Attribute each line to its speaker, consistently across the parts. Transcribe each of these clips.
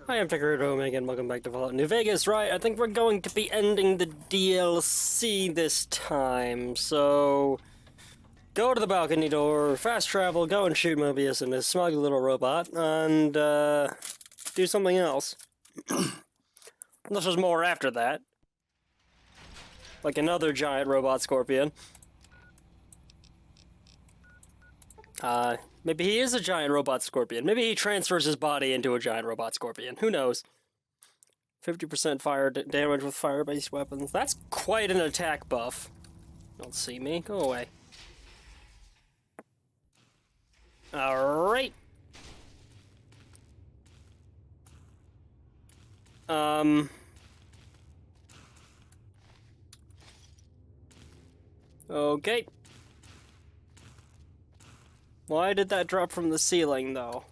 Speaker 1: Hi, I'm Ticker Omega, and welcome back to Fallout New Vegas. Right, I think we're going to be ending the DLC this time, so go to the balcony door, fast travel, go and shoot Mobius and his smug little robot, and do something else. Unless there's more after that. Like another giant robot scorpion. Maybe he is a giant robot scorpion. Maybe he transfers his body into a giant robot scorpion. Who knows? 50% fire damage with fire-based weapons. That's quite an attack buff. Don't see me. Go away. Alright. Okay. Why did that drop from the ceiling, though?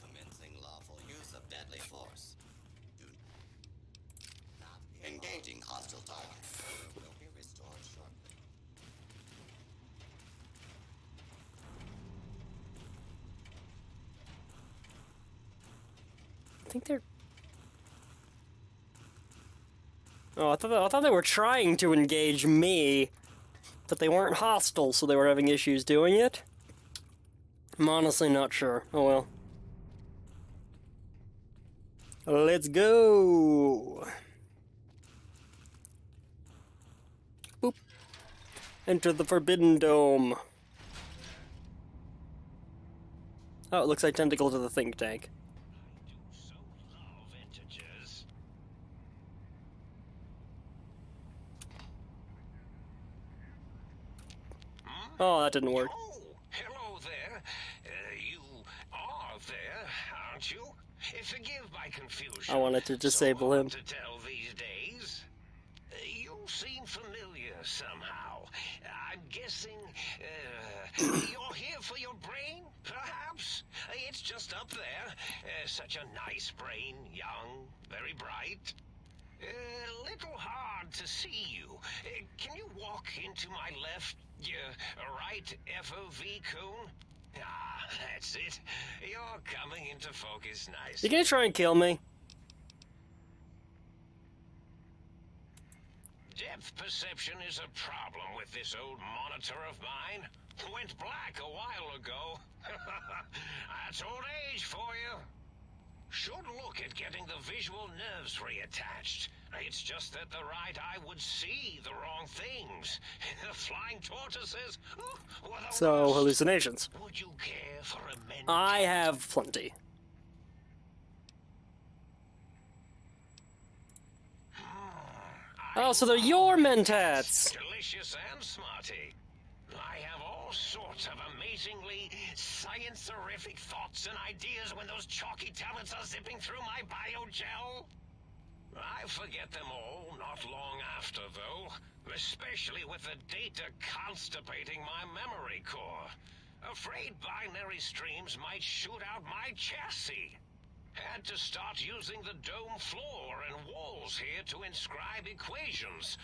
Speaker 2: Commencing lawful use of deadly force. Engaging hostile target. Will be restored shortly.
Speaker 1: I think they're... Oh, I thought they were trying to engage me, but they weren't hostile, so they were having issues doing it. I'm honestly not sure. Oh well. Let's go! Boop. Enter the Forbidden Dome. Oh, it looks identical to the think tank. Oh, that didn't work.
Speaker 3: Oh, hello there. You are there, aren't you? Forgive my confusion.
Speaker 1: I wanted to disable him.
Speaker 3: To tell these days. You seem familiar somehow. I'm guessing you're here for your brain, perhaps? It's just up there. Such a nice brain, young, very bright. A little hard to see you. Can you walk into my left, right FOV cone? Ah, that's it. You're coming into focus nicely.
Speaker 1: You gonna try and kill me?
Speaker 3: Depth perception is a problem with this old monitor of mine. Went black a while ago. That's old age for you. Should look at getting the visual nerves reattached. It's just that the right eye would see the wrong things. The flying tortoises.
Speaker 1: So, hallucinations.
Speaker 3: Would you care for a mentat?
Speaker 1: I have plenty. Oh, so they're your mentats!
Speaker 3: Delicious and smarty. I have all sorts of amazingly science-erific thoughts and ideas when those chalky tablets are zipping through my biogel. I forget them all not long after, though, especially with the data constipating my memory core. Afraid binary streams might shoot out my chassis. Had to start using the dome floor and walls here to inscribe equations,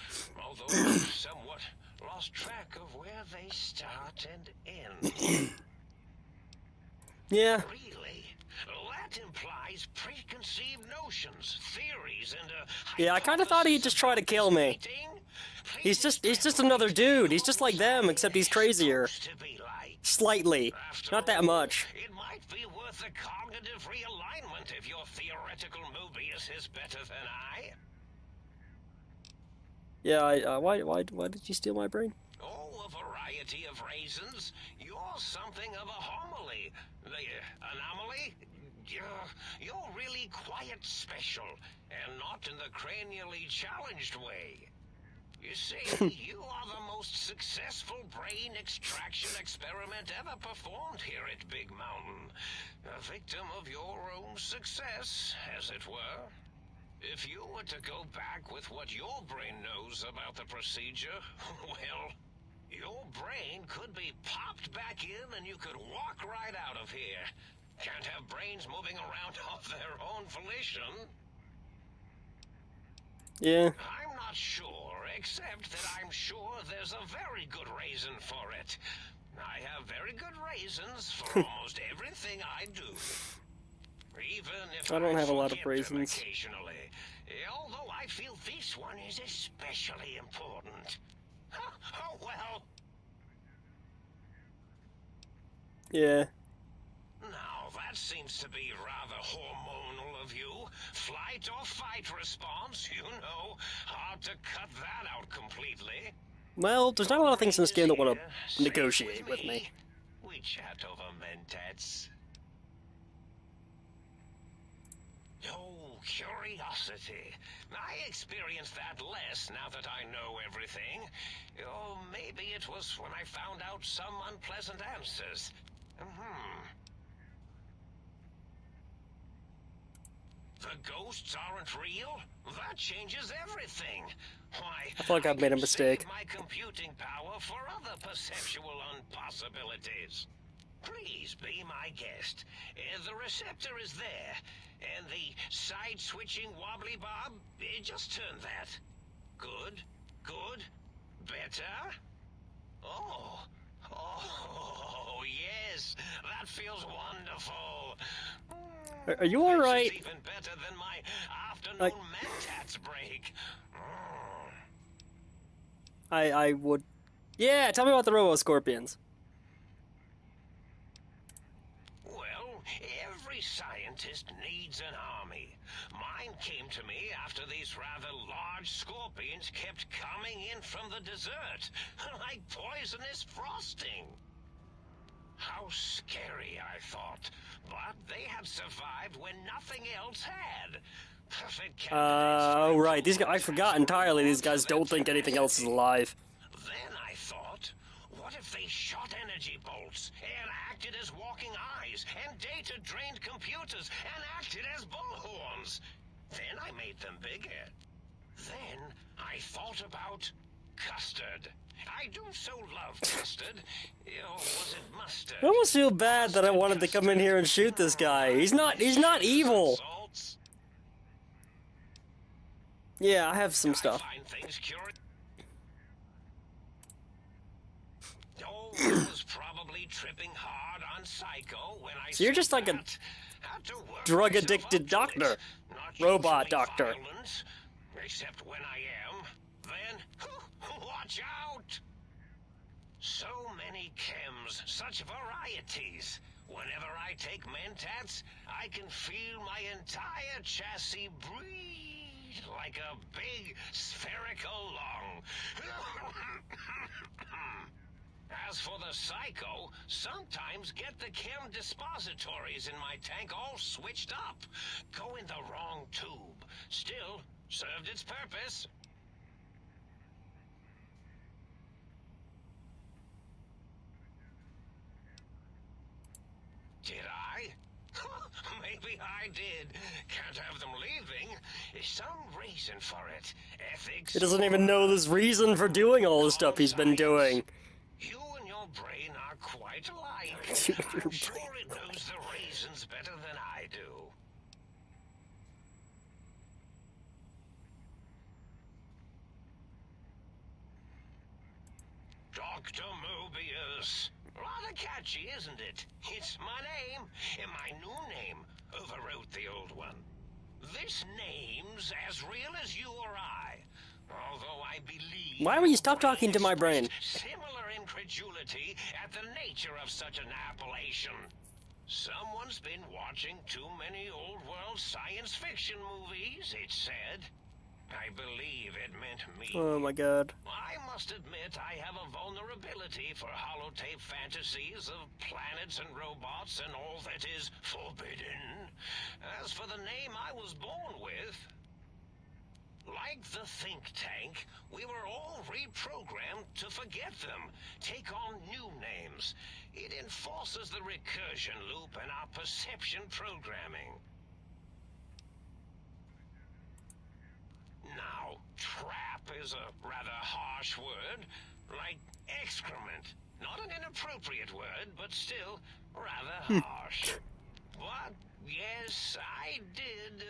Speaker 3: although I've somewhat lost track of where they start and end.
Speaker 1: Yeah.
Speaker 3: Really? That implies preconceived notions, theories, and
Speaker 1: Yeah, I kind of thought he'd just try to kill me. He's just another dude. He's just like them, except he's crazier. Slightly. Not that much.
Speaker 3: It might be worth a cognitive realignment if your theoretical Mobius is better than I.
Speaker 1: Yeah, why did you steal my brain?
Speaker 3: Oh, a variety of reasons. You're something of a homily. Anomaly? You're really quite special, and not in the cranially challenged way. You see, you are the most successful brain extraction experiment ever performed here at Big Mountain. A victim of your own success, as it were. If you were to go back with what your brain knows about the procedure, well, your brain could be popped back in and you could walk right out of here. Can't have brains moving around of their own volition.
Speaker 1: Yeah.
Speaker 3: I'm not sure, except that I'm sure there's a very good reason for it. I have very good reasons for almost everything I do. Even if
Speaker 1: I don't have a lot of
Speaker 3: forget them
Speaker 1: reasons.
Speaker 3: occasionally. Although I feel this one is especially important. Oh well.
Speaker 1: Yeah.
Speaker 3: Now, that seems to be rather hormonal of you. Flight or fight response, you know. Hard to cut that out completely.
Speaker 1: Well, there's not a lot of things in this game that want
Speaker 3: Here,
Speaker 1: to
Speaker 3: safe
Speaker 1: negotiate with me.
Speaker 3: We chat over mentats. Oh, curiosity. I experience that less now that I know everything. Oh, maybe it was when I found out some unpleasant answers. The ghosts aren't real? That changes everything. Why,
Speaker 1: I feel like I've made a
Speaker 3: can
Speaker 1: mistake.
Speaker 3: save my computing power for other perceptual impossibilities. Please be my guest. The receptor is there, and the side-switching wobbly bob, just turn that. Good, good, better. Oh, oh, yes, that feels wonderful.
Speaker 1: Are you alright?
Speaker 3: This is even better than my afternoon mentats break.
Speaker 1: I would... Yeah, tell me about the Robo-Scorpions.
Speaker 3: Well, every scientist needs an army. Mine came to me after these rather large scorpions kept coming in from the desert, like poisonous frosting. How scary, I thought. But they had survived when nothing else had. Perfect candidates for
Speaker 1: Oh, right. These guys, I
Speaker 3: improvement
Speaker 1: forgot
Speaker 3: as
Speaker 1: entirely these guys
Speaker 3: rewards for
Speaker 1: don't think
Speaker 3: their
Speaker 1: anything else is
Speaker 3: tenacity.
Speaker 1: alive.
Speaker 3: Then I thought, what if they shot energy bolts and acted as walking eyes and data-drained computers and acted as bullhorns? Then I made them bigger. Then I thought about custard. I do so love custard. Or was it mustard?
Speaker 1: I almost feel bad that I wanted to come in here and shoot this guy. He's not evil.
Speaker 3: Salts.
Speaker 1: Yeah, I have some
Speaker 3: I
Speaker 1: stuff.
Speaker 3: find things curious. Oh, I was probably tripping hard on Psycho when I
Speaker 1: So you're just like a
Speaker 3: had to work
Speaker 1: drug-addicted
Speaker 3: myself up to
Speaker 1: doctor.
Speaker 3: it. Not
Speaker 1: Robot
Speaker 3: usually
Speaker 1: doctor.
Speaker 3: violent, except when I am. Then, watch out! So many chems, such varieties. Whenever I take mentats, I can feel my entire chassis breathe like a big spherical lung. As for the Psycho, sometimes get the chem dispositories in my tank all switched up. Go in the wrong tube. Still, served its purpose. Did I? Maybe I did. Can't have them leaving. There's some reason for it. Ethics.
Speaker 1: He doesn't even know this reason for doing all the stuff he's been doing.
Speaker 3: You and your brain are quite alike.
Speaker 1: You and your
Speaker 3: I'm sure
Speaker 1: brain
Speaker 3: it knows the reasons better than I do. Dr. Mobius. Rather catchy, isn't it? It's my name, and my new name overwrote the old one. This name's as real as you or I. Although I believe...
Speaker 1: Why will you stop talking to my brain?
Speaker 3: Similar incredulity at the nature of such an appellation. Someone's been watching too many old-world science fiction movies, it said. I believe it meant me.
Speaker 1: Oh my god.
Speaker 3: I must admit I have a vulnerability for holotape fantasies of planets and robots and all that is forbidden. As for the name I was born with... Like the think tank, we were all reprogrammed to forget them, take on new names. It enforces the recursion loop in our perception programming. Now, trap is a rather harsh word, like excrement. Not an inappropriate word, but still rather harsh. But, yes, I did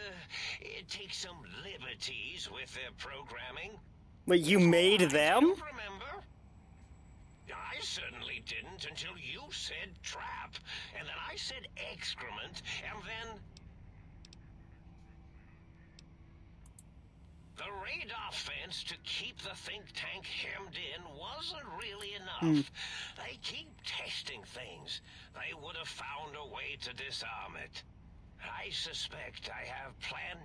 Speaker 3: take some liberties with their programming.
Speaker 1: Wait, you made them?
Speaker 3: Remember? I certainly didn't until you said trap, and then I said excrement, and then... The radar fence to keep the think tank hemmed in wasn't really enough. They keep testing things. They would have found a way to disarm it. I suspect I have Plan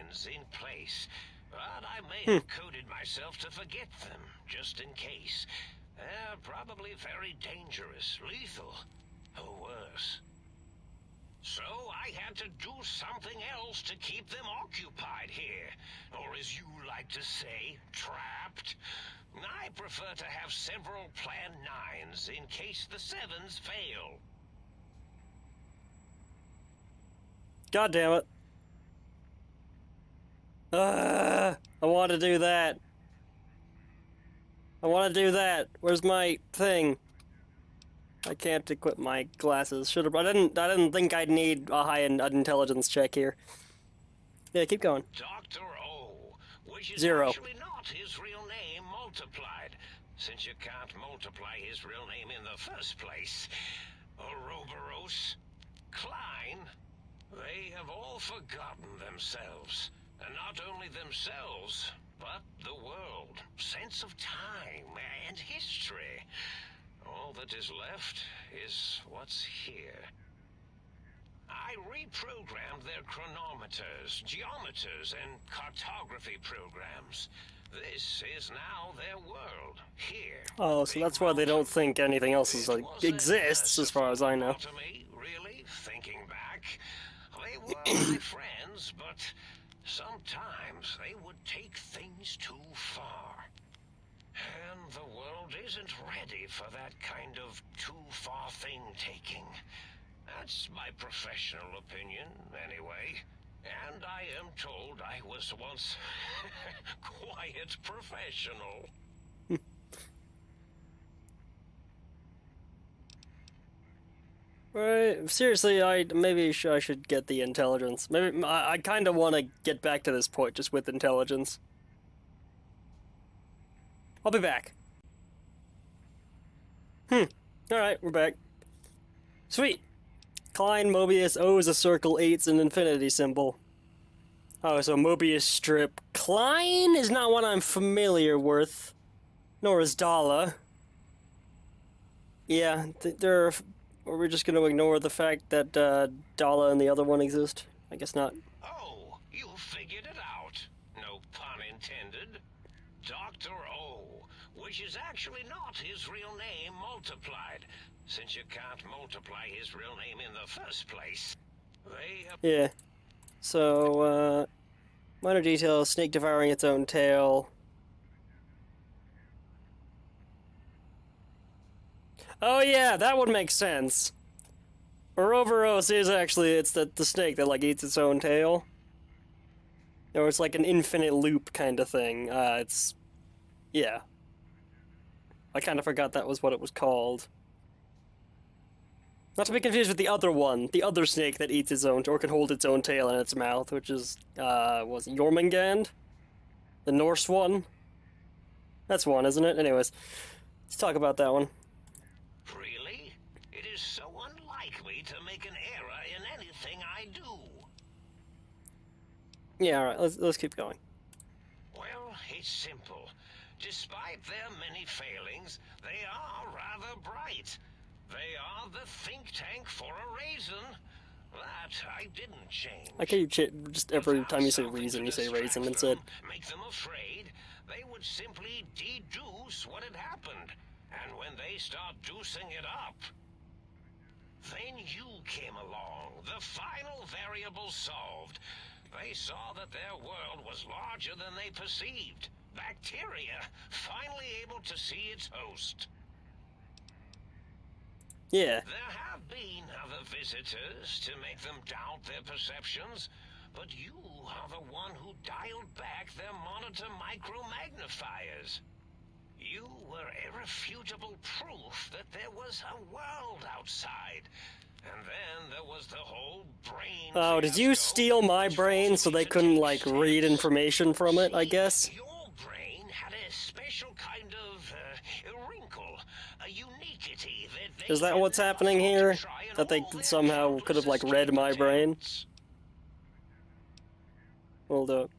Speaker 3: 9s in place, but I may have coded myself to forget them, just in case. They're probably very dangerous, lethal, or worse. So I had to do something else to keep them occupied here. Or as you like to say, trapped. I prefer to have several Plan 9s in case the 7s fail.
Speaker 1: God damn it. I want to do that. I want to do that. Where's my thing? I can't equip my glasses. Should have. I didn't think I'd need a high intelligence check here. Yeah, keep going.
Speaker 3: Dr. O, which is
Speaker 1: 0.
Speaker 3: actually not his real name multiplied, since you can't multiply his real name in the first place. Ouroboros, Klein, they have all forgotten themselves. And not only themselves, but the world, sense of time, and history. All that is left is what's here. I reprogrammed their chronometers, geometers, and cartography programs. This is now their world, here.
Speaker 1: Oh, so that's why they don't think anything else is, like, exists, as far as I know.
Speaker 3: To me, really, thinking back, they were my friends, but sometimes they would take things too far. And the world isn't ready for that kind of too-far thing-taking. That's my professional opinion, anyway. And I am told I was once quiet professional.
Speaker 1: Right, seriously, I should get the intelligence. Maybe I kind of want to get back to this point just with intelligence. I'll be back. Alright, we're back. Sweet. Klein, Mobius, O is a circle, 8's an infinity symbol. Oh, so Mobius strip. Klein is not one I'm familiar with. Nor is Dala. Yeah, or we're just gonna ignore the fact that Dala and the other one exist? I guess not.
Speaker 3: Oh, you figured it out. No pun intended. Dr. O, which is actually not his real name multiplied, since you can't multiply his real name in the first place.
Speaker 1: Yeah. So, minor details, snake devouring its own tail. Oh yeah, that would make sense. Ouroboros is actually, it's the snake that, like, eats its own tail. Or it's like an infinite loop kind of thing. Yeah. I kind of forgot that was what it was called. Not to be confused with the other one, the other snake that eats its own, or can hold its own tail in its mouth, which is, was it Jormungand? The Norse one? That's one, isn't it? Anyways, let's talk about that one.
Speaker 3: Really? It is so unlike me to make an error in anything I do.
Speaker 1: Yeah, alright, let's keep going.
Speaker 3: Well, it's simple. Despite their many failings, they are rather bright. They are the think tank for a reason. That I didn't change.
Speaker 1: I can just every time you say reason, you say raisin instead.
Speaker 3: Make them afraid. They would simply deduce what had happened. And when they start deucing it up, then you came along. The final variable solved. They saw that their world was larger than they perceived. Bacteria, finally able to see its host.
Speaker 1: Yeah.
Speaker 3: There have been other visitors to make them doubt their perceptions, but you are the one who dialed back their monitor micro-magnifiers. You were irrefutable proof that there was a world outside. And then there was the whole brain.
Speaker 1: Oh, did you steal my brain so they couldn't, like, read information from it, I guess?
Speaker 3: Your brain had a special kind of wrinkle, a uniquity that they
Speaker 1: Is that what's happening here? That they somehow could have, like, read my brain? Hold up.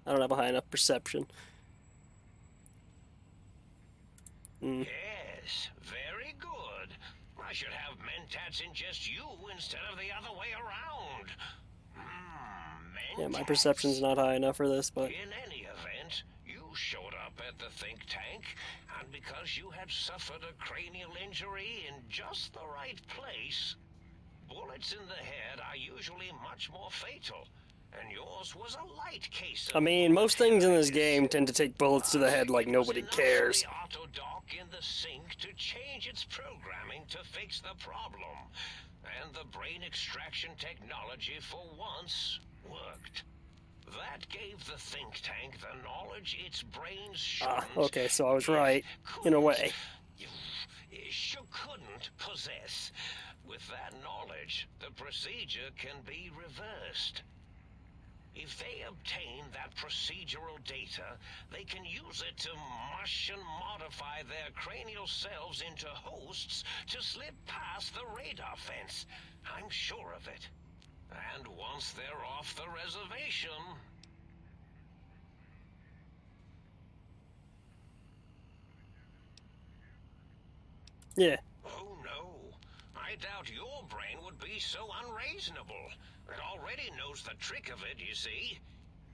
Speaker 1: I don't have a high enough perception.
Speaker 3: Yes, very good. I should have mentats ingest you instead of the other way around.
Speaker 1: Yeah, my
Speaker 3: Mentats.
Speaker 1: perception's not high enough for this, but...
Speaker 3: In any event, you showed up at the think tank, and because you had suffered a cranial injury in just the right place, bullets in the head are usually much more fatal, and yours was a light case of
Speaker 1: I mean, most things in this game tend to take bullets to the head like nobody cares.
Speaker 3: The auto dock in the sink to change its programming to fix the problem, and the brain extraction technology for once worked. That gave the think tank the knowledge its brains shouldn't.
Speaker 1: Okay, so I was right, in a way.
Speaker 3: Couldn't possess. With that knowledge, the procedure can be reversed. If they obtain that procedural data, they can use it to mush and modify their cranial cells into hosts to slip past the radar fence. I'm sure of it. And once they're off the reservation...
Speaker 1: Yeah.
Speaker 3: Oh no. I doubt your brain would be so unreasonable. It already knows the trick of it, you see.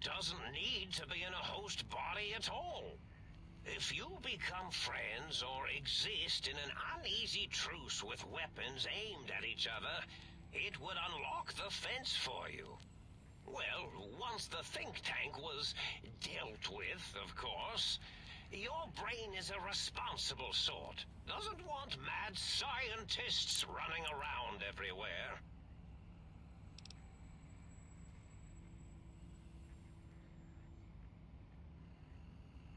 Speaker 3: Doesn't need to be in a host body at all. If you become friends or exist in an uneasy truce with weapons aimed at each other, it would unlock the fence for you. Well, once the think tank was dealt with, of course, your brain is a responsible sort. Doesn't want mad scientists running around everywhere.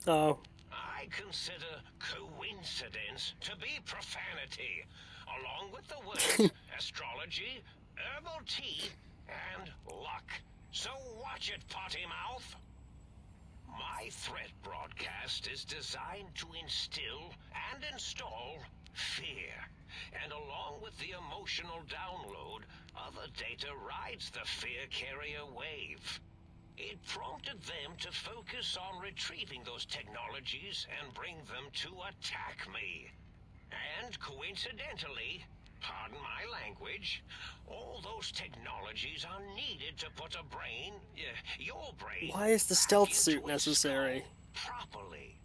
Speaker 1: Oh.
Speaker 3: I consider coincidence to be profanity, along with the words astrology, herbal tea, and luck. So watch it, potty mouth. My threat broadcast is designed to instill and install fear. And along with the emotional download, other data rides the fear carrier wave. It prompted them to focus on retrieving those technologies and bring them to attack me. And coincidentally, pardon my language, all those technologies are needed to put a brain, your brain...
Speaker 1: Why is the stealth suit necessary?
Speaker 3: Properly.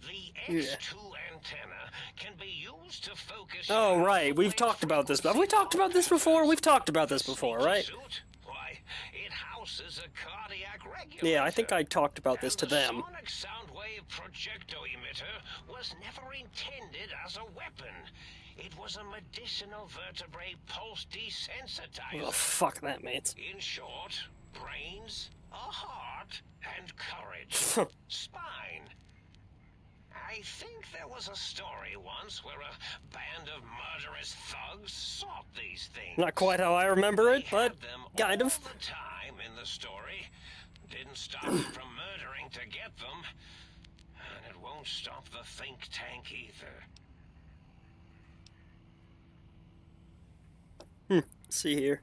Speaker 3: The X2 antenna can be used to focus...
Speaker 1: Oh, right. We've talked about this. Have we talked about this before? We've talked about this before, right?
Speaker 3: Why, it houses a cardiac regulator.
Speaker 1: Yeah, I think I talked about this to them.
Speaker 3: The sonic sound wave projecto emitter was never intended as a weapon. It was a medicinal vertebrae pulse desensitizer.
Speaker 1: Oh, fuck that, mates.
Speaker 3: In short, brains, a heart, and courage. Spine. I think there was a story once where a band of murderous thugs sought these things.
Speaker 1: Not quite how I remember it,
Speaker 3: They
Speaker 1: but
Speaker 3: had them
Speaker 1: kind of.
Speaker 3: all the time in the story. Didn't stop them from murdering to get them. And it won't stop the think tank either.
Speaker 1: See here.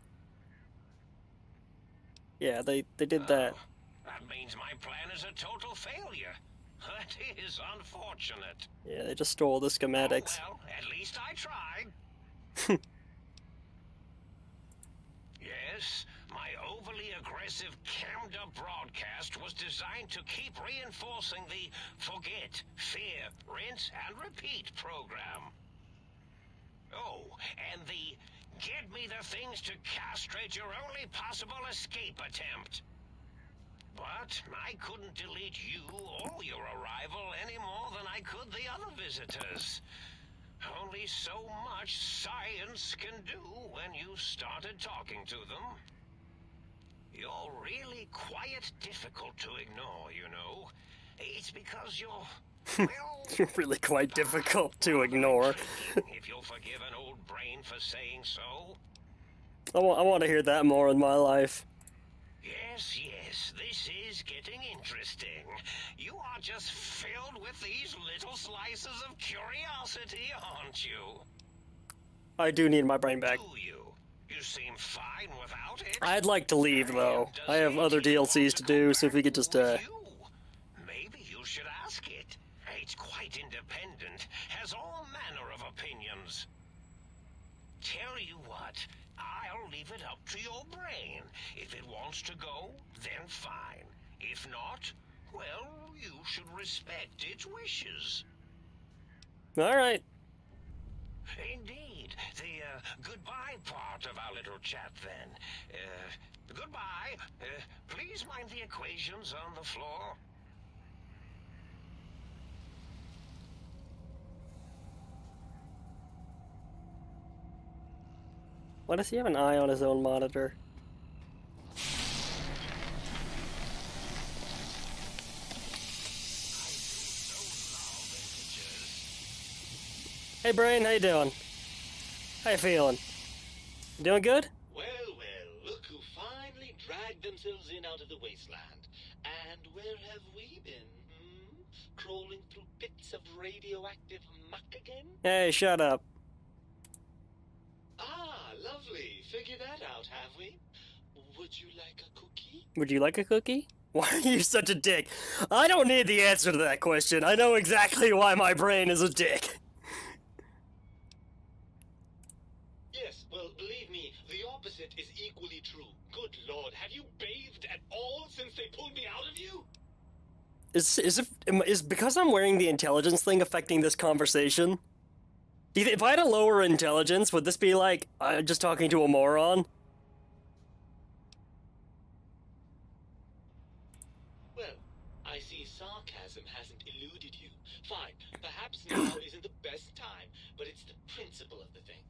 Speaker 1: Yeah, they did that.
Speaker 3: That means my plan is a total failure. That is unfortunate.
Speaker 1: Yeah, they just stole the schematics.
Speaker 3: Oh, well, at least I tried. Yes, my overly aggressive cammed-up broadcast was designed to keep reinforcing the forget, fear, rinse, and repeat program. Oh, and the get me the things to castrate your only possible escape attempt. But I couldn't delete you or your arrival any more than I could the other visitors. Only so much science can do when you started talking to them. You're really quite difficult to ignore, you know. It's because you're, well...
Speaker 1: You're really quite difficult to ignore.
Speaker 3: If you'll forgive an old brain for saying so.
Speaker 1: I want to hear that more in my life.
Speaker 3: Yes, this is getting interesting. You are just filled with these little slices of curiosity, aren't you?
Speaker 1: I do need my brain back.
Speaker 3: Do you? You seem fine without it.
Speaker 1: I'd like to leave, though.
Speaker 3: Does
Speaker 1: I have other
Speaker 3: AT
Speaker 1: DLCs
Speaker 3: want
Speaker 1: to
Speaker 3: go
Speaker 1: do, so if we
Speaker 3: back
Speaker 1: could just,
Speaker 3: with you? Maybe you should ask it. It's quite independent, has all manner of opinions. Tell you what, I'll leave it up to your brain. If it wants to go, then fine. If not, well, you should respect its wishes.
Speaker 1: Alright.
Speaker 3: Indeed. The goodbye part of our little chat then. Goodbye. Please mind the equations on the floor.
Speaker 1: Why does he have an eye on his own monitor? Hey Brain, how you doing? How you feeling? You doing good?
Speaker 4: Well, look who finally dragged themselves in out of the wasteland. And where have we been, Crawling through pits of radioactive muck again?
Speaker 1: Hey, shut up.
Speaker 4: Ah, lovely. Figured that out, have we? Would you like a cookie?
Speaker 1: Would you like a cookie? Why are you such a dick? I don't need the answer to that question. I know exactly why my brain is a dick.
Speaker 4: Yes, well, believe me, the opposite is equally true. Good lord, have you bathed at all since they pulled me out of you?
Speaker 1: Is because I'm wearing the intelligence thing affecting this conversation? Do you if I had a lower intelligence, would this be like just talking to a moron?
Speaker 4: Well, I see sarcasm hasn't eluded you. Fine, perhaps now isn't the best time, but it's the principle of the thing.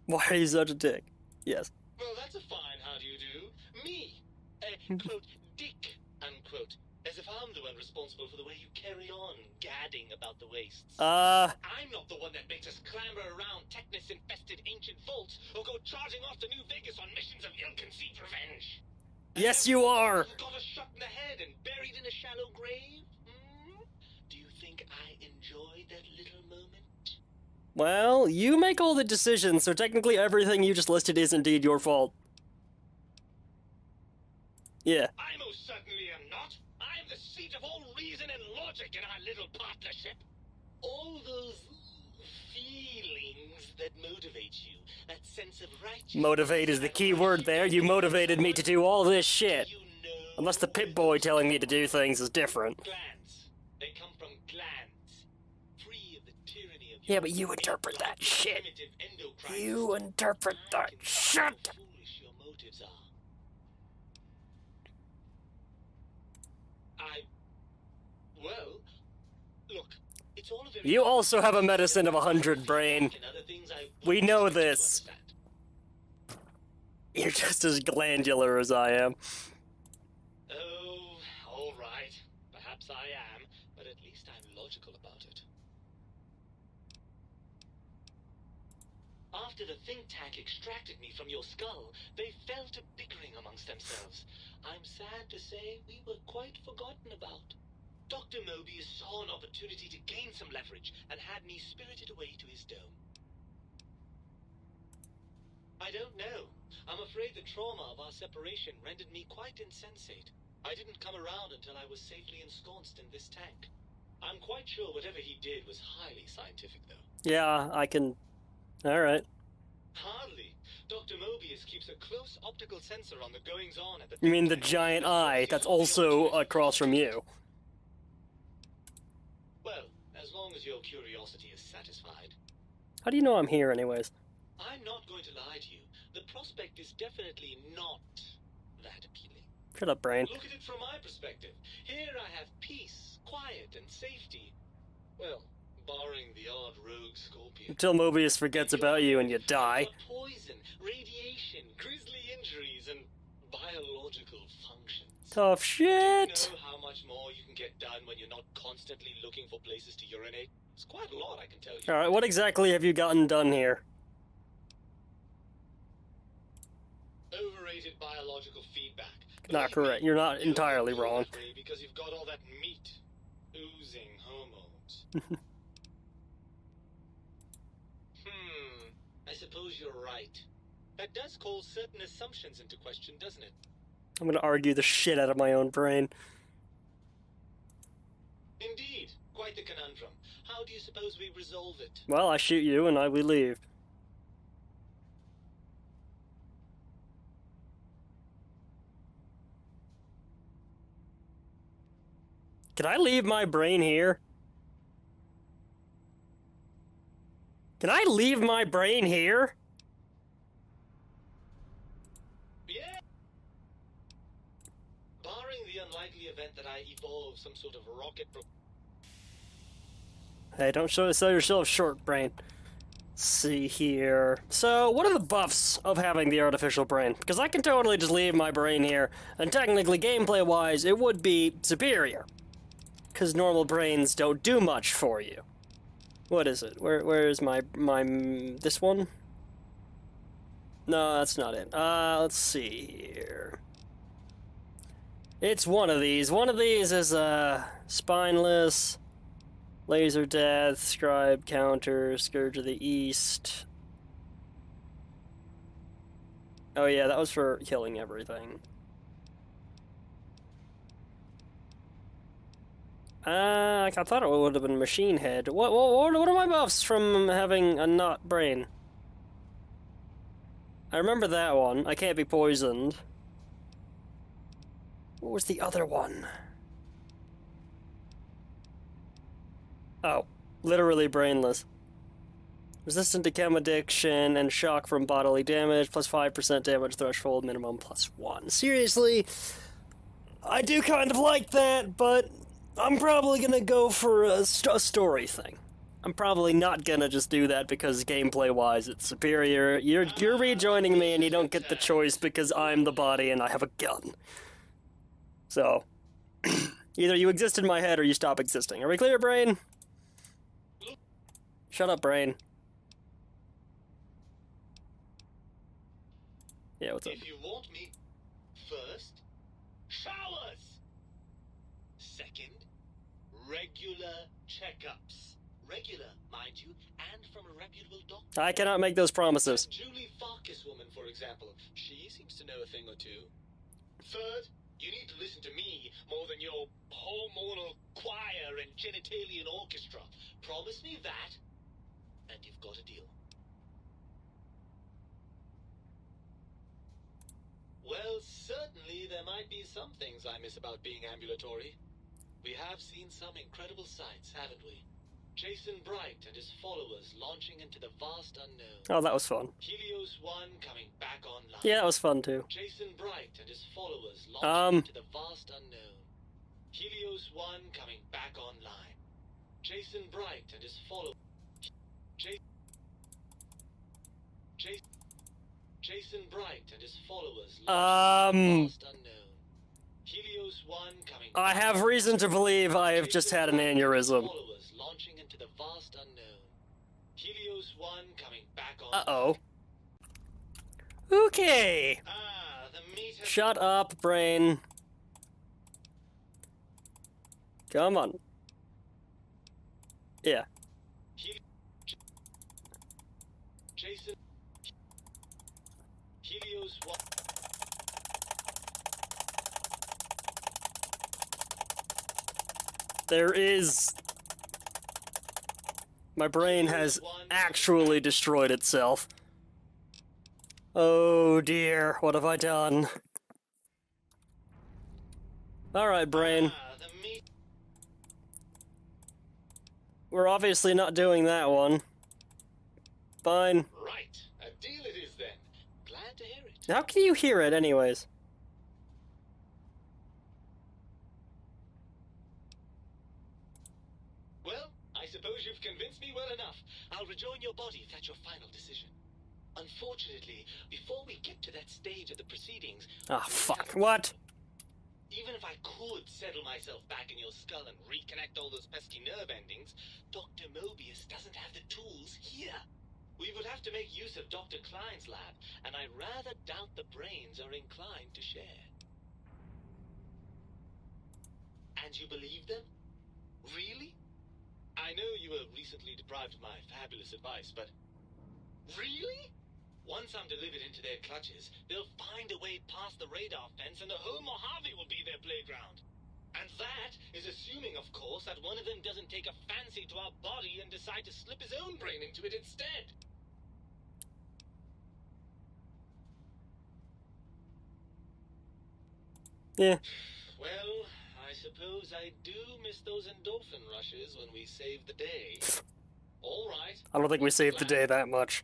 Speaker 1: Why are you such a dick? Yes.
Speaker 4: Well, that's a fine how do you do. Me, quote, dick, unquote. As if I'm the one responsible for the way you carry on gadding about the wastes. I'm not the one that makes us clamber around Technus-infested ancient vaults or go charging off to New Vegas on missions of ill-conceived revenge.
Speaker 1: Yes, you are!
Speaker 4: Got a shot in the head and buried in a shallow grave? Do you think I enjoyed that little moment?
Speaker 1: Well, you make all the decisions, so technically everything you just listed is indeed your fault. Yeah.
Speaker 4: I most certainly am not. I'm the seat of all reason and logic in our little partnership. All those feelings that motivate you, that sense of righteousness.
Speaker 1: Motivate is the key word there. You motivated me to do all this shit.
Speaker 4: You know,
Speaker 1: Unless the Pip-Boy telling me to do things is different.
Speaker 4: glands. They come from glands. Free of the tyranny of
Speaker 1: Yeah,
Speaker 4: your
Speaker 1: but you interpret that shit.
Speaker 4: primitive endocrine
Speaker 1: You interpret
Speaker 4: I
Speaker 1: that
Speaker 4: can tell
Speaker 1: shit!
Speaker 4: how foolish your motives are. Well, look, it's all a very
Speaker 1: You also have a medicine of 100, Brain.
Speaker 4: and other things I
Speaker 1: We
Speaker 4: wouldn't
Speaker 1: know
Speaker 4: expect you to
Speaker 1: this.
Speaker 4: understand.
Speaker 1: You're just as glandular as I am.
Speaker 4: Oh, all right. Perhaps I am, but at least I'm logical about it. After the think tank extracted me from your skull, they fell to bickering amongst themselves. I'm sad to say we were quite forgotten about. Dr. Mobius saw an opportunity to gain some leverage and had me spirited away to his dome. I don't know. I'm afraid the trauma of our separation rendered me quite insensate. I didn't come around until I was safely ensconced in this tank. I'm quite sure whatever he did was highly scientific, though.
Speaker 1: Yeah, I can... Alright.
Speaker 4: Hardly. Dr. Mobius keeps a close optical sensor on the goings-on at the...
Speaker 1: You mean the giant eye that's also across from you?
Speaker 4: Well, as long as your curiosity is satisfied.
Speaker 1: How do you know I'm here anyways?
Speaker 4: I'm not going to lie to you. The prospect is definitely not that appealing.
Speaker 1: Shut up, Brain.
Speaker 4: Look at it from my perspective. Here I have peace, quiet, and safety. Well, barring the odd rogue scorpion.
Speaker 1: Until Mobius forgets about you and you die.
Speaker 4: But poison, radiation, grisly injuries, and biological functions.
Speaker 1: Tough
Speaker 4: Do you
Speaker 1: shit!
Speaker 4: know how much more you can get done when you're not constantly looking for places to urinate? It's quite a lot, I can tell you.
Speaker 1: Alright, what exactly have you gotten done here?
Speaker 4: Overrated biological feedback.
Speaker 1: Not
Speaker 4: Believe
Speaker 1: correct.
Speaker 4: me,
Speaker 1: You're not
Speaker 4: you
Speaker 1: entirely
Speaker 4: don't feel
Speaker 1: wrong.
Speaker 4: that way because you've got all that meat, oozing hormones. I suppose you're right. That does call certain assumptions into question, doesn't it?
Speaker 1: I'm gonna argue the shit out of my own brain.
Speaker 4: Indeed. Quite the conundrum. How do you suppose we resolve it?
Speaker 1: Well, I shoot you and we leave. Can I leave my brain here? Can I leave my brain here?
Speaker 4: Yeah. Barring the unlikely event that I evolve some sort of rocket
Speaker 1: Hey, don't sell yourself short, brain. Let's see here. So, what are the buffs of having the artificial brain? Because I can totally just leave my brain here, and technically, gameplay-wise, it would be superior. Because normal brains don't do much for you. What is it? Where is my this one? No, that's not it. Let's see here. It's one of these. One of these is spineless, laser death, scribe counter, scourge of the east. Oh yeah, that was for killing everything. I thought it would have been machine head. What are my buffs from having a not brain? I remember that one. I can't be poisoned. What was the other one? Oh, literally brainless. Resistant to chem addiction and shock from bodily damage, plus 5% damage threshold, minimum plus 1. Seriously, I do kind of like that, but I'm probably gonna go for a story thing. I'm probably not gonna just do that because gameplay-wise it's superior. You're rejoining me and you don't get the choice because I'm the body and I have a gun. So, either you exist in my head or you stop existing. Are we clear, brain? Shut up, brain. Yeah, what's up?
Speaker 4: If you want me, first, showers. Second, regular checkups. Regular, mind you, and from a reputable doctor.
Speaker 1: I cannot make those promises.
Speaker 4: Julie Farkas woman, for example. She seems to know a thing or two. Third, you need to listen to me more than your hormonal choir and genitalian orchestra. Promise me that, and you've got a deal. Well, certainly there might be some things I miss about being ambulatory. We have seen some incredible sights, haven't we? Jason Bright and his followers launching into the vast unknown.
Speaker 1: Oh, that was fun.
Speaker 4: Helios 1 coming back online.
Speaker 1: Yeah, that was fun too.
Speaker 4: Jason Bright and his followers launching into the vast unknown. Helios 1 coming back online. Jason Bright and his followers. Jason Bright and his followers launching into the vast unknown. Helios 1 coming back.
Speaker 1: I have reason to believe I have just had an aneurysm.
Speaker 4: Launching into the vast unknown. Helios 1 coming back on.
Speaker 1: Uh-oh. Okay.
Speaker 4: The meat has...
Speaker 1: Shut up, brain. Come on. Yeah.
Speaker 4: Jason. Helios 1.
Speaker 1: There is... My brain has actually destroyed itself. Oh dear, what have I done? Alright, brain. We're obviously not doing that one. Fine.
Speaker 4: Right. A deal it is then. Glad to hear it.
Speaker 1: How can you hear it anyways?
Speaker 4: Well, I suppose you've convinced me well enough. I'll rejoin your body if that's your final decision. Unfortunately, before we get to that stage of the proceedings...
Speaker 1: Ah, fuck. What?
Speaker 4: Even if I could settle myself back in your skull and reconnect all those pesky nerve endings, Dr. Mobius doesn't have the tools here. We would have to make use of Dr. Klein's lab, and I rather doubt the brains are inclined to share. And you believe them? Really? I know you were recently deprived of my fabulous advice, but... Really? Once I'm delivered into their clutches, they'll find a way past the radar fence and the whole Mojave will be their playground. And that is assuming, of course, that one of them doesn't take a fancy to our body and decide to slip his own brain into it instead.
Speaker 1: Yeah.
Speaker 4: Well, I suppose I do miss those endorphin rushes when we save the day. All right.
Speaker 1: I don't think we saved the day that much.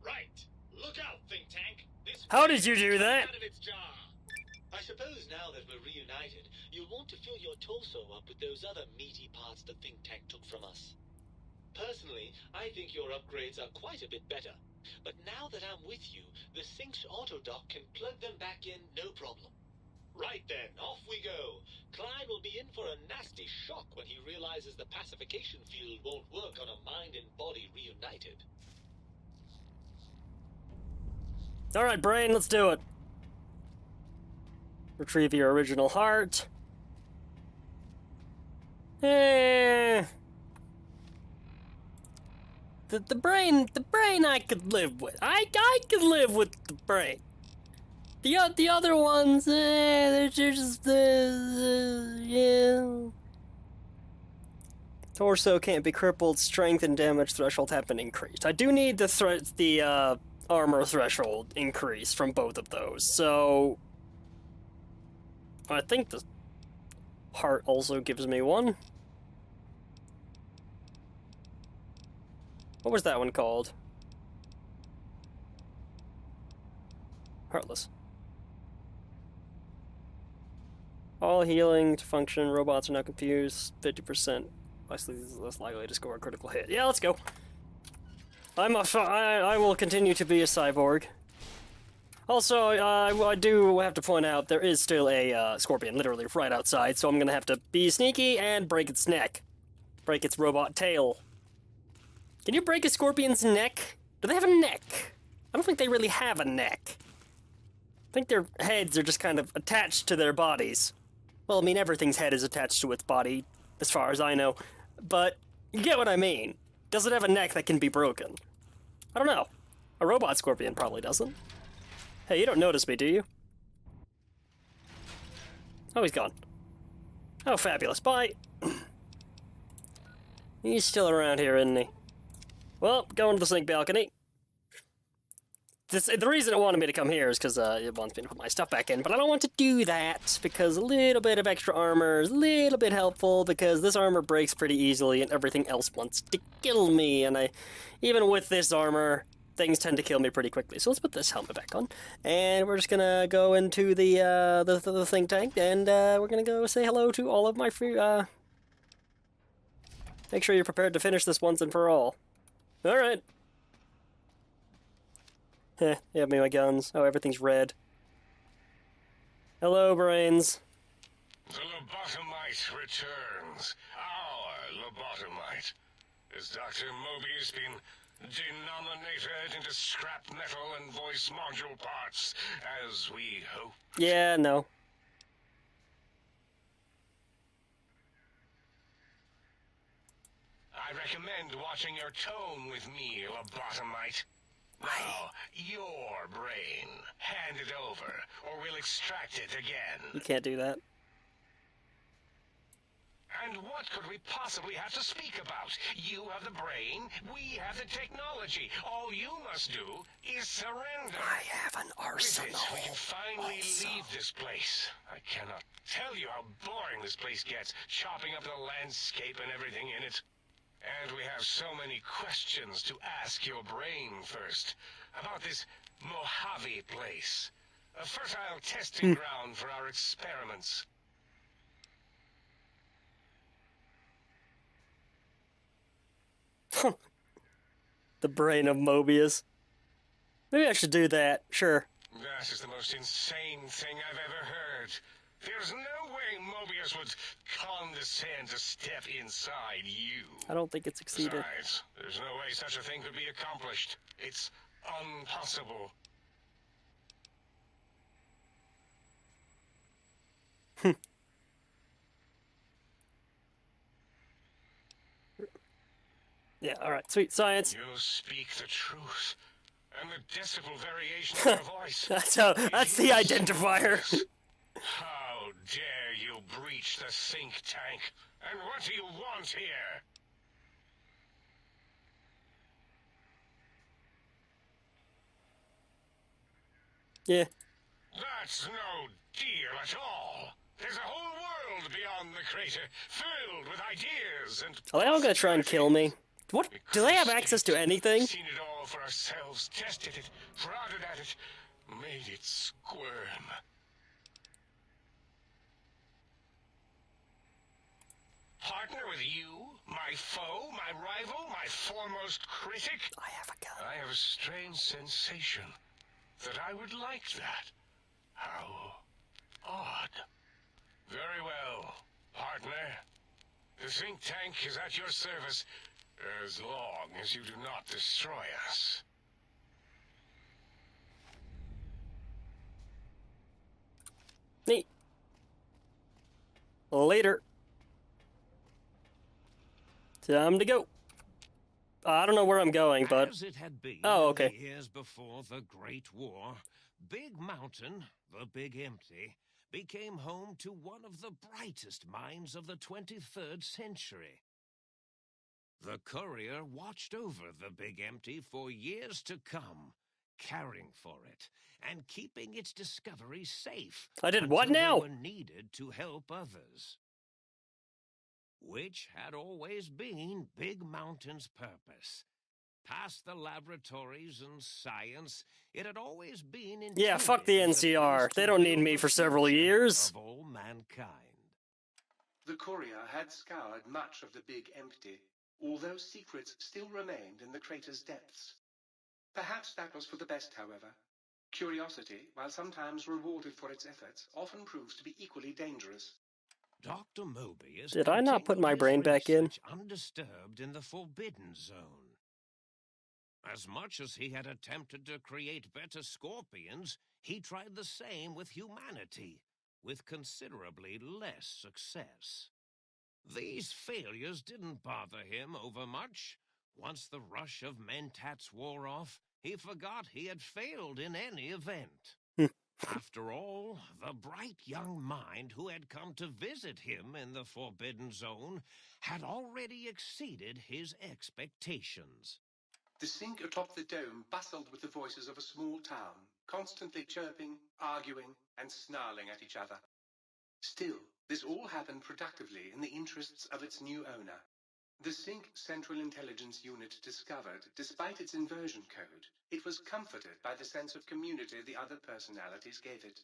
Speaker 4: Right. Look out, think tank. This
Speaker 1: How did you do that?
Speaker 4: out of its jar. I suppose now that we're reunited, you'll want to fill your torso up with those other meaty parts the think tank took from us. Personally, I think your upgrades are quite a bit better. But now that I'm with you, the Sync's autodock can plug them back in no problem. Right then, off we go. Klein will be in for a nasty shock when he realizes the pacification field won't work on a mind and body reunited.
Speaker 1: Alright, brain, let's do it. Retrieve your original heart. The brain I could live with. I could live with the brain. The other ones, they're just, yeah. Torso can't be crippled, strength and damage threshold have been increased. I do need the armor threshold increase from both of those, so I think the heart also gives me one. What was that one called? Heartless. All healing to function. Robots are now confused. 50%. Less likely to score a critical hit. Yeah, let's go. I will continue to be a cyborg. Also, I do have to point out there is still a scorpion literally right outside, so I'm gonna have to be sneaky and break its neck. Break its robot tail. Can you break a scorpion's neck? Do they have a neck? I don't think they really have a neck. I think their heads are just kind of attached to their bodies. Well, I mean, everything's head is attached to its body, as far as I know. But you get what I mean. Does it have a neck that can be broken? I don't know. A robot scorpion probably doesn't. Hey, you don't notice me, do you? Oh, he's gone. Oh, fabulous. Bye. He's still around here, isn't he? Well, going to the Sync balcony. The reason it wanted me to come here is because it wants me to put my stuff back in, but I don't want to do that because a little bit of extra armor is a little bit helpful because this armor breaks pretty easily and everything else wants to kill me, and even with this armor, things tend to kill me pretty quickly. So let's put this helmet back on, and we're just gonna go into the think tank, and we're gonna go say hello to all of my free. Make sure you're prepared to finish this once and for all. All right. Heh, you have me my guns. Oh, everything's red. Hello, brains.
Speaker 3: The lobotomite returns. Our lobotomite. Has Dr. Mobius been denominated into scrap metal and voice module parts, as we hope?
Speaker 1: Yeah, no.
Speaker 3: I recommend watching your tone with me, lobotomite. Now, your brain. Hand it over, or we'll extract it again.
Speaker 1: You can't do that.
Speaker 3: And what could we possibly have to speak about? You have the brain, we have the technology. All you must do is surrender.
Speaker 1: I have an arsenal.
Speaker 3: With it, we can finally leave this place. I cannot tell you how boring this place gets, chopping up the landscape and everything in it. And we have so many questions to ask your brain first. About this Mojave place. A fertile testing ground for our experiments.
Speaker 1: The brain of Mobius. Maybe I should do that, sure.
Speaker 3: That is the most insane thing I've ever heard. There's no way Mobius would condescend to step inside you.
Speaker 1: I don't think it succeeded.
Speaker 3: Besides, there's no way such a thing could be accomplished. It's impossible.
Speaker 1: Yeah, alright, sweet science.
Speaker 3: You speak the truth, and the decibel variation in your voice.
Speaker 1: That's the identifier.
Speaker 3: How dare you breach the think tank? And what do you want here?
Speaker 1: Yeah.
Speaker 3: That's no deal at all. There's a whole world beyond the crater, filled with ideas and...
Speaker 1: Are they all gonna try and kill me? What? Do they have access to anything?
Speaker 3: Seen it all for ourselves, tested it, prodded at it, made it squirm. Partner with you, my foe, my rival, my foremost critic?
Speaker 1: I have a gun.
Speaker 3: I have a strange sensation that I would like that. How odd. Very well, partner. The think tank is at your service as long as you do not destroy us.
Speaker 1: Neat. Later. Time to go. I don't know where I'm going, but...
Speaker 3: As it had been
Speaker 1: oh, okay.
Speaker 3: in the years before the Great War, Big Mountain, the Big Empty, became home to one of the brightest minds of the 23rd century. The courier watched over the Big Empty for years to come, caring for it and keeping its discovery safe.
Speaker 1: I did what
Speaker 3: until
Speaker 1: now?
Speaker 3: they were needed to help others. Which had always been Big Mountain's purpose. Past the laboratories and science, it had always been intended.
Speaker 1: Yeah, fuck the NCR. They don't need me for several years.
Speaker 3: Of all mankind.
Speaker 5: The courier had scoured much of the Big Empty, although secrets still remained in the crater's depths. Perhaps that was for the best, however. Curiosity, while sometimes rewarded for its efforts, often proves to be equally dangerous.
Speaker 3: Dr. Mobius
Speaker 1: Did I not put my
Speaker 3: continued
Speaker 1: brain
Speaker 3: his
Speaker 1: back in?
Speaker 3: research undisturbed in the Forbidden Zone. As much as he had attempted to create better scorpions, he tried the same with humanity, with considerably less success. These failures didn't bother him overmuch. Once the rush of mentats wore off, he forgot he had failed in any event. After all, the bright young mind who had come to visit him in the Forbidden Zone had already exceeded his expectations.
Speaker 5: The sink atop the dome bustled with the voices of a small town, constantly chirping, arguing, and snarling at each other. Still, this all happened productively in the interests of its new owner. The Sync Central Intelligence Unit discovered, despite its inversion code, it was comforted by the sense of community the other personalities gave it.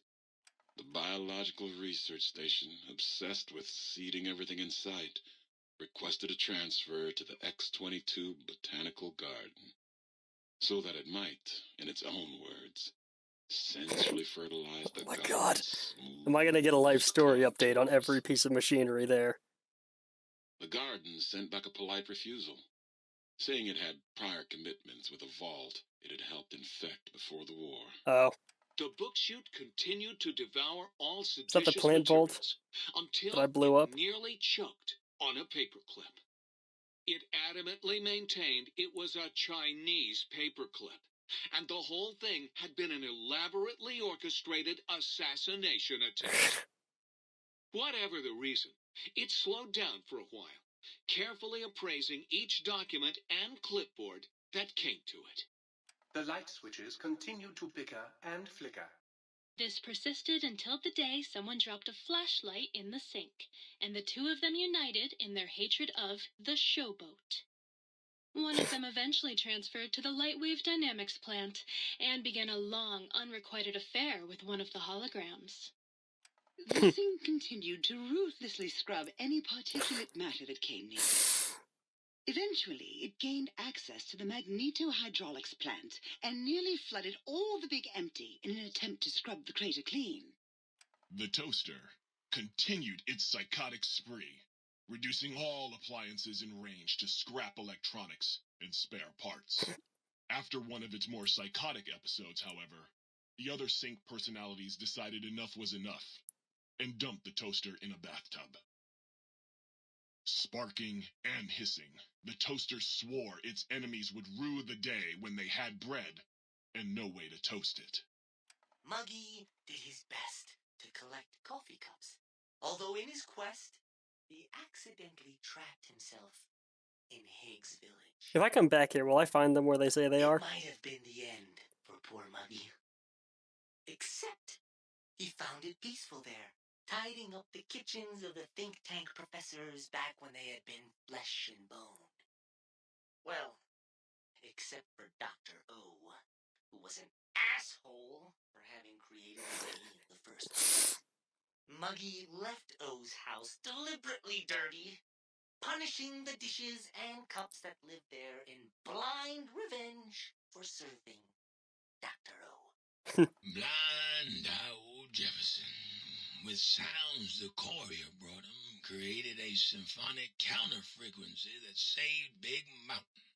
Speaker 6: The Biological Research Station, obsessed with seeding everything in sight, requested a transfer to the X-22 Botanical Garden, so that it might, in its own words, sensually fertilize the
Speaker 1: my
Speaker 6: garden.
Speaker 1: God. Am I gonna get a life story update on every piece of machinery there?
Speaker 6: The garden sent back a polite refusal, saying it had prior commitments with a vault it had helped infect before the war.
Speaker 1: Oh.
Speaker 7: The book chute continued to devour all
Speaker 1: Is that
Speaker 7: seditious
Speaker 1: the plant vault
Speaker 7: materials until
Speaker 1: that I blew up?
Speaker 7: it nearly choked on a paperclip. It adamantly maintained it was a Chinese paperclip, and the whole thing had been an elaborately orchestrated assassination attempt. Whatever the reason, it slowed down for a while, carefully appraising each document and clipboard that came to it.
Speaker 5: The light switches continued to bicker and flicker.
Speaker 8: This persisted until the day someone dropped a flashlight in the sink, and the two of them united in their hatred of the showboat. One of them eventually transferred to the Lightwave Dynamics plant and began a long, unrequited affair with one of the holograms.
Speaker 9: The thing continued to ruthlessly scrub any particulate matter that came near it. Eventually, it gained access to the magnetohydraulics plant and nearly flooded all the Big Empty in an attempt to scrub the crater clean.
Speaker 10: The toaster continued its psychotic spree, reducing all appliances in range to scrap electronics and spare parts. After one of its more psychotic episodes, however, the other Sync personalities decided enough was enough and dumped the toaster in a bathtub. Sparking and hissing, the toaster swore its enemies would rue the day when they had bread and no way to toast it.
Speaker 4: Muggy did his best to collect coffee cups, although in his quest, he accidentally trapped himself in Higgs Village.
Speaker 1: If I come back here, will I find them where they say they are?
Speaker 4: It might have been the end for poor Muggy. Except he found it peaceful there, tidying up the kitchens of the think tank professors back when they had been flesh and bone. Well, except for Dr. O, who was an asshole for having created the game in the first place. Muggy left O's house deliberately dirty, punishing the dishes and cups that lived there in blind revenge for serving Dr. O.
Speaker 11: Blind old Jefferson, with sounds the courier brought him, created a symphonic counter-frequency that saved Big Mountain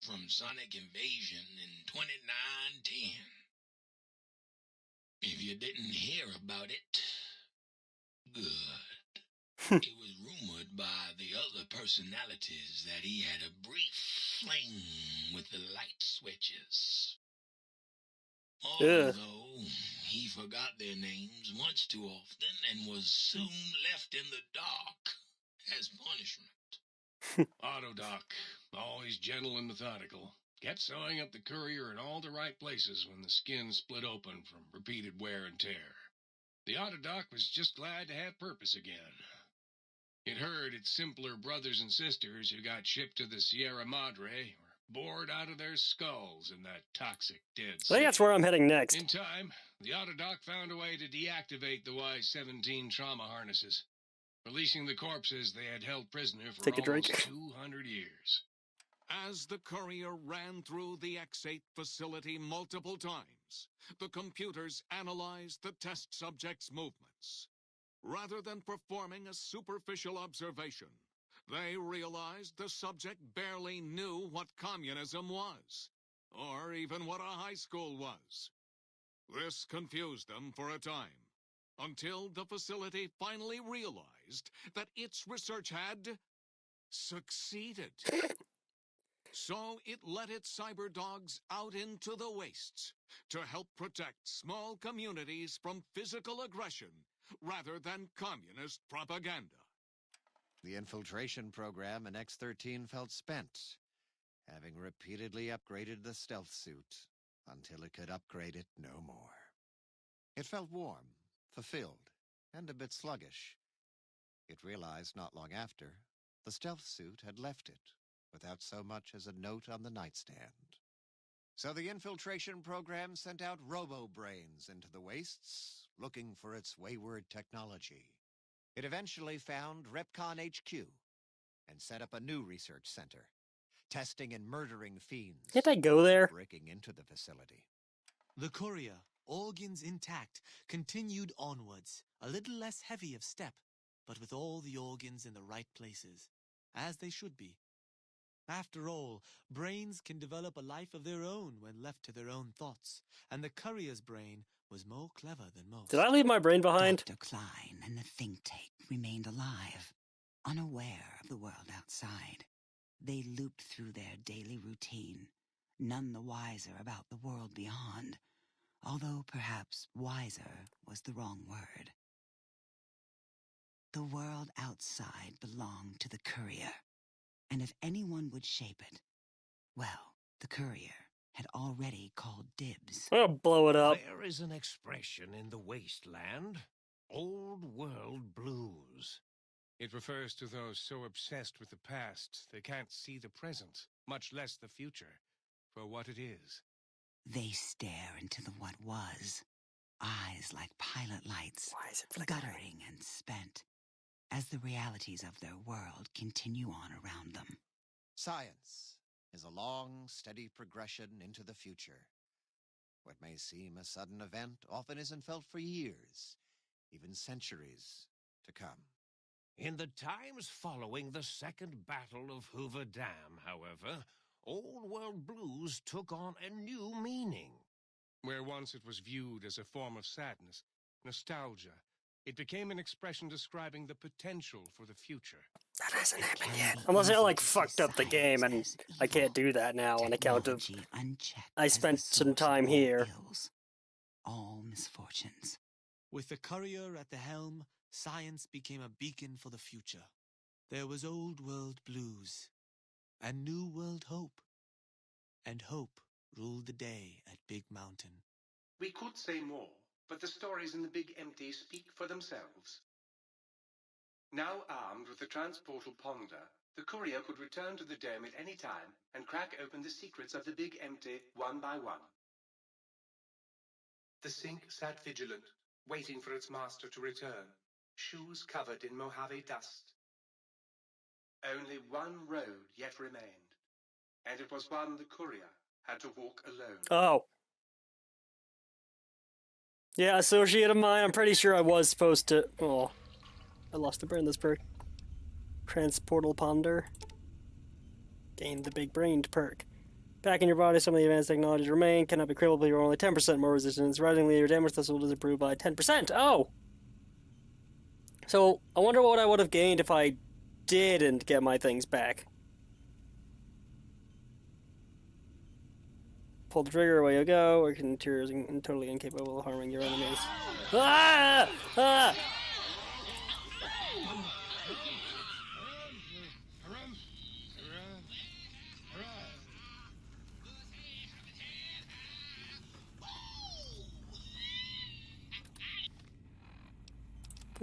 Speaker 11: from sonic invasion in 2910. If you didn't hear about it, good. It was rumored by the other personalities that he had a brief fling with the light switches. Although he forgot their names once too often and was soon left in the dark as punishment.
Speaker 12: Autodoc, always gentle and methodical, kept sewing up the courier in all the right places when the skin split open from repeated wear and tear. The Autodoc was just glad to have purpose again. It heard its simpler brothers and sisters who got shipped to the Sierra Madre were bored out of their skulls in that toxic dead sea.
Speaker 1: I think that's where I'm heading next.
Speaker 12: In time, the Autodoc found a way to deactivate the Y-17 trauma harnesses, releasing the corpses they had held prisoner for almost 200 years.
Speaker 7: As the courier ran through the X8 facility multiple times, the computers analyzed the test subject's movements. Rather than performing a superficial observation, they realized the subject barely knew what communism was, or even what a high school was. This confused them for a time, until the facility finally realized that its research had succeeded. So it let its cyber dogs out into the wastes to help protect small communities from physical aggression rather than communist propaganda.
Speaker 13: The infiltration program in X-13 felt spent, having repeatedly upgraded the stealth suit until it could upgrade it no more. It felt warm, fulfilled, and a bit sluggish. It realized not long after the stealth suit had left it without so much as a note on the nightstand. So the infiltration program sent out robo-brains into the wastes, looking for its wayward technology. It eventually found Repcon HQ and set up a new research center, testing and murdering fiends.
Speaker 1: Can't I go there?
Speaker 13: Breaking into the facility.
Speaker 14: The courier, organs intact, continued onwards, a little less heavy of step, but with all the organs in the right places, as they should be. After all, brains can develop a life of their own when left to their own thoughts, and the courier's brain was more clever than most.
Speaker 1: Did I leave my brain behind?
Speaker 9: Dr. Klein and the think tank remained alive, unaware of the world outside. They looped through their daily routine, none the wiser about the world beyond, although perhaps wiser was the wrong word. The world outside belonged to the courier, and if anyone would shape it, well, the courier had already called dibs.
Speaker 1: I'll blow it up.
Speaker 15: There is an expression in the wasteland, old world blues.
Speaker 12: It refers to those so obsessed with the past they can't see the present, much less the future, for what it is.
Speaker 9: They stare into the what was, eyes like pilot lights, guttering and spent, as the realities of their world continue on around them.
Speaker 13: Science is a long, steady progression into the future. What may seem a sudden event often isn't felt for years, even centuries to come.
Speaker 15: In the times following the Second Battle of Hoover Dam, however, old world blues took on a new meaning.
Speaker 12: Where once it was viewed as a form of sadness, nostalgia, It became an expression describing the potential for the future.
Speaker 1: That hasn't happened yet. Unless I, like, fucked up the game and I can't do that now on account of... I spent some time here.
Speaker 9: All misfortunes.
Speaker 14: With the courier at the helm, science became a beacon for the future. There was old world blues and new world hope. And hope ruled the day at Big Mountain.
Speaker 5: We could say more, but the stories in the Big Empty speak for themselves. Now armed with the transportal ponder, the courier could return to the dome at any time and crack open the secrets of the Big Empty one by one. The sink sat vigilant, waiting for its master to return, shoes covered in Mojave dust. Only one road yet remained, and it was one the courier had to walk alone.
Speaker 1: Oh. Yeah, associate of mine, I'm pretty sure I was supposed to... Oh. I lost the brain this perk. Transportal Ponder. Gain the big brained perk. Back in your body, some of the advanced technologies remain, cannot be crippled, but you're only 10% more resistance. Risingly, your damage threshold is improved by 10%. Oh! So, I wonder what I would have gained if I didn't get my things back. Pull the trigger, away you go. Or interior is totally incapable of harming your enemies. Ah! Ah!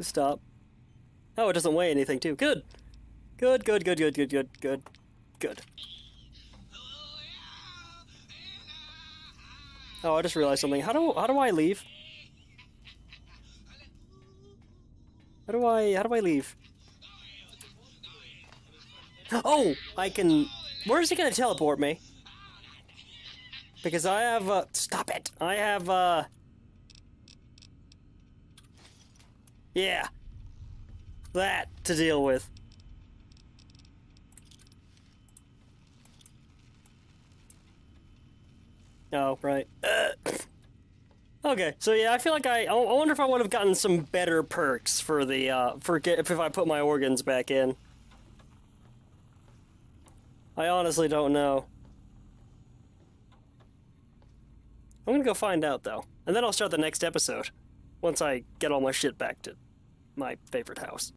Speaker 1: Stop. Oh, it doesn't weigh anything, too. Good. Good, good, good, good, good, good, good, good. Oh, I just realized something. How do I leave? How do I leave? Oh, I can... Where is he gonna teleport me? Because I have, stop it! I have, yeah. That to deal with. Oh, right. Okay, so yeah, I feel like I wonder if I would have gotten some better perks for the, if I put my organs back in. I honestly don't know. I'm gonna go find out, though. And then I'll start the next episode. Once I get all my shit back to my favorite house.